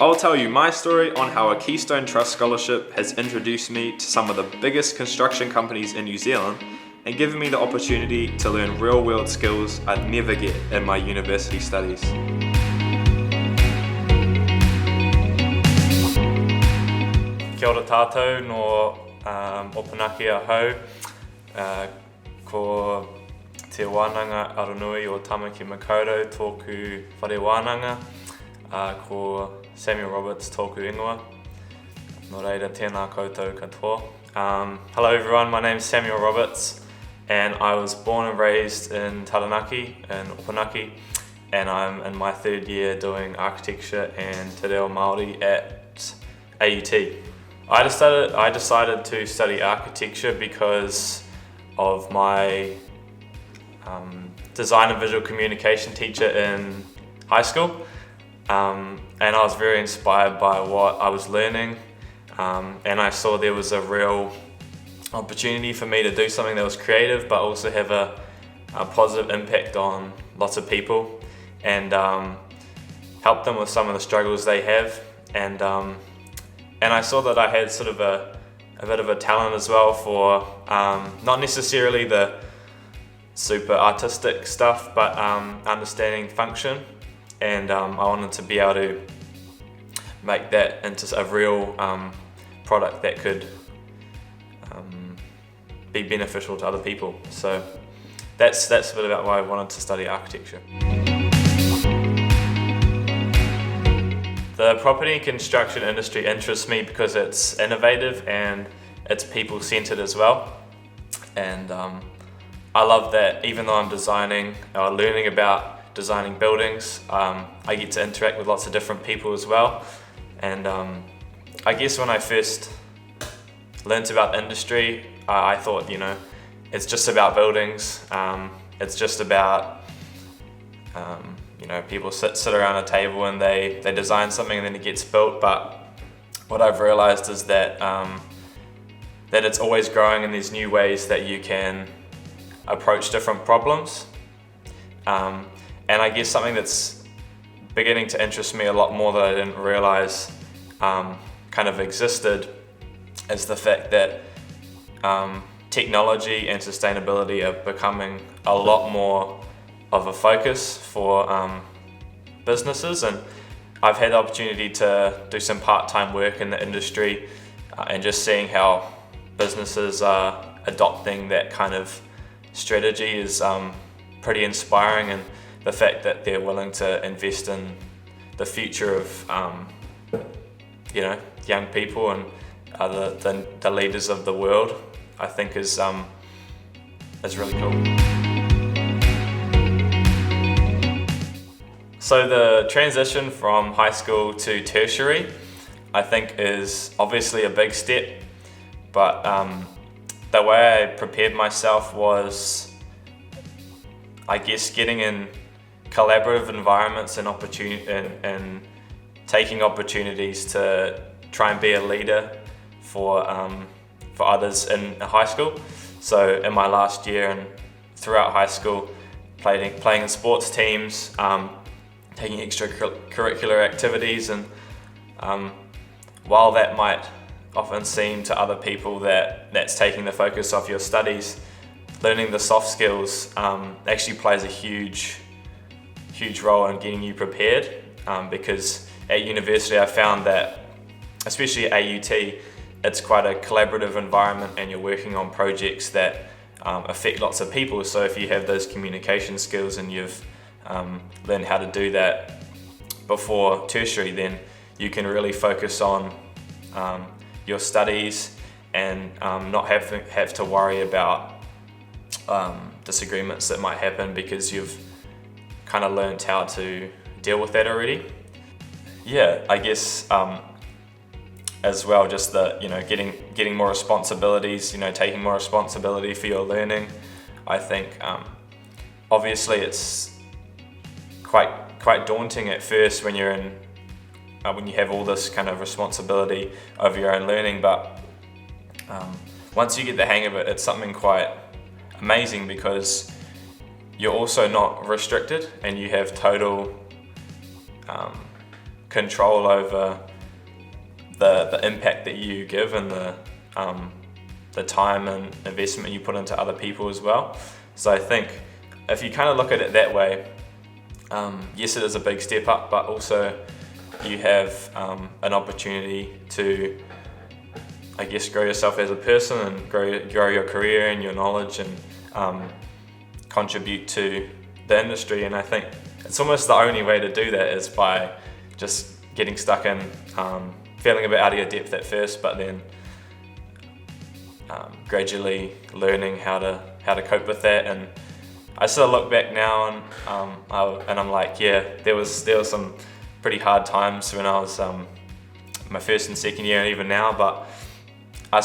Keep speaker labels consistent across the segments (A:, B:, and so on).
A: I'll tell you my story on how a Keystone Trust scholarship has introduced me to some of the biggest construction companies in New Zealand and given me the opportunity to learn real-world skills I'd never get in my university studies. Kia ora tātou no Opunaki ahau, ko te wānanga aronui o Tamaki Makaurau tōku whare wānanga, ko Samuel Roberts tōku ingoa. Nō reira, tēnā koutou katoa. Hello everyone, my name is Samuel Roberts and I was born and raised in Taranaki, in Opunaki, and I'm in my third year doing architecture and te reo Māori at AUT. I decided to study architecture because of my design and visual communication teacher in high school, and I was very inspired by what I was learning, and I saw there was a real opportunity for me to do something that was creative but also have a positive impact on lots of people and help them with some of the struggles they have, and I saw that I had sort of a bit of a talent as well for not necessarily the super artistic stuff, but understanding function, and I wanted to be able to make that into a real product that could be beneficial to other people. So that's a bit about why I wanted to study architecture. The property and construction industry interests me because it's innovative and it's people-centered as well, and I love that even though I'm designing or learning about designing buildings, I get to interact with lots of different people as well. And I guess when I first learnt about the industry, I thought, it's just about buildings. It's just about people sit around a table and they design something and then it gets built. But what I've realized is that that it's always growing and there's new ways that you can approach different problems. And I guess something that's beginning to interest me a lot more that I didn't realize kind of existed is the fact that technology and sustainability are becoming a lot more of a focus for businesses, and I've had the opportunity to do some part-time work in the industry and just seeing how businesses are adopting that kind of strategy is pretty inspiring, and the fact that they're willing to invest in the future of young people and the leaders of the world, I think is really cool. So the transition from high school to tertiary, I think, is obviously a big step, but the way I prepared myself was, I guess, getting in collaborative environments and taking opportunities to try and be a leader for others in high school. So in my last year and throughout high school, playing in sports teams, taking extracurricular activities, and while that might often seem to other people that's taking the focus off your studies, learning the soft skills actually plays a huge role in getting you prepared, because at university I found that, especially at AUT, it's quite a collaborative environment and you're working on projects that affect lots of people. So if you have those communication skills and you've learned how to do that before tertiary, then you can really focus on your studies and not have to worry about disagreements that might happen because you've kind of learned how to deal with that already. Yeah, I guess as well, just getting more responsibilities, taking more responsibility for your learning. I think obviously it's quite daunting at first when you're in when you have all this kind of responsibility over your own learning, but once you get the hang of it, it's something quite amazing because you're also not restricted and you have total control over the impact that you give and the time and investment you put into other people as well. So I think if you kind of look at it that way, yes, it is a big step up, but also you have an opportunity to, I guess, grow yourself as a person and grow your career and your knowledge and contribute to the industry. And I think it's almost the only way to do that is by just getting stuck in, feeling a bit out of your depth at first, but then gradually learning how to cope with that. And I sort of look back now and I'm like, yeah, there was some pretty hard times when I was my first and second year and even now, but I'm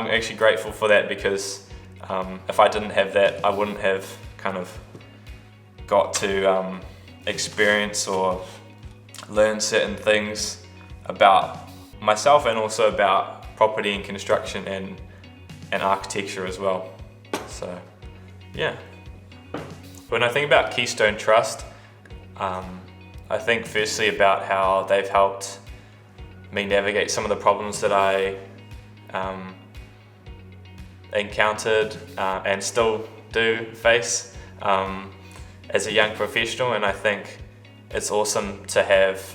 A: actually grateful for that, because if I didn't have that, I wouldn't have kind of got to experience or learn certain things about myself and also about property and construction and architecture as well. So yeah, when I think about Keystone Trust, I think firstly about how they've helped me navigate some of the problems that I encountered and still do face as a young professional. And I think it's awesome to have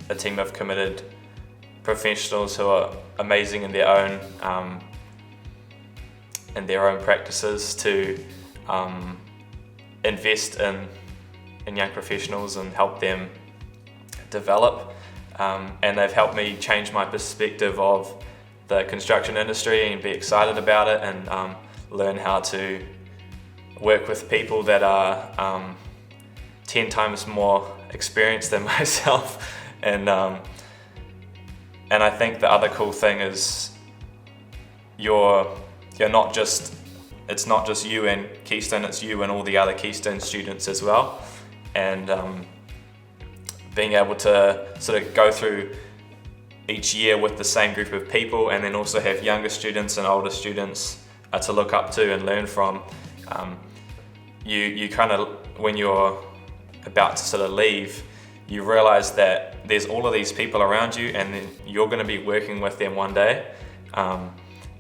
A: a team of committed professionals who are amazing in their own practices to invest in young professionals and help them develop. And they've helped me change my perspective of the construction industry and be excited about it, and learn how to work with people that are 10 times more experienced than myself. And I think the other cool thing is it's not just you and Keystone, it's you and all the other Keystone students as well. And being able to sort of go through each year with the same group of people, and then also have younger students and older students to look up to and learn from. You kind of, when you're about to sort of leave, you realize that there's all of these people around you, and then you're going to be working with them one day, and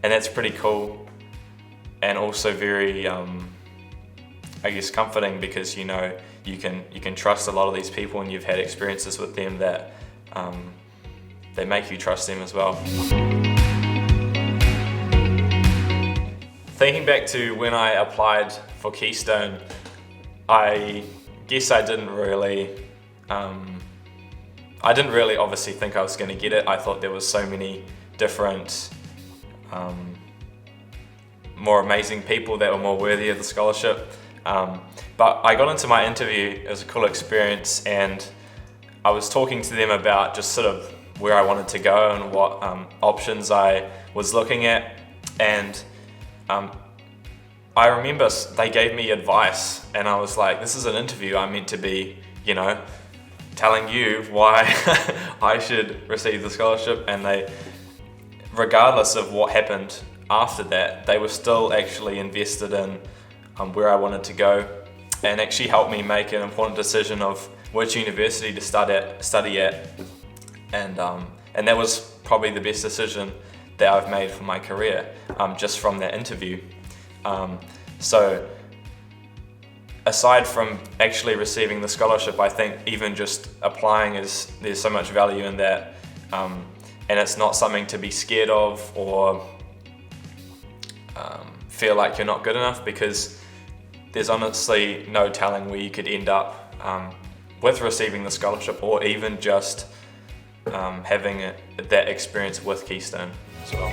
A: that's pretty cool, and also very I guess comforting, because you know you can trust a lot of these people, and you've had experiences with them that they make you trust them as well. Thinking back to when I applied for Keystone, I guess I didn't really obviously think I was going to get it. I thought there was so many different more amazing people that were more worthy of the scholarship. But I got into my interview. It was a cool experience, and I was talking to them about just sort of where I wanted to go and what options I was looking at. And I remember they gave me advice, and I was like, this is an interview. I'm meant to be, telling you why I should receive the scholarship. And they, regardless of what happened after that, they were still actually invested in where I wanted to go, and actually helped me make an important decision of which university to study at. And that was probably the best decision that I've made for my career, just from that interview. So aside from actually receiving the scholarship, I think even just applying there's so much value in that, and it's not something to be scared of or feel like you're not good enough, because there's honestly no telling where you could end up with receiving the scholarship, or even just having that experience with Keystone as well.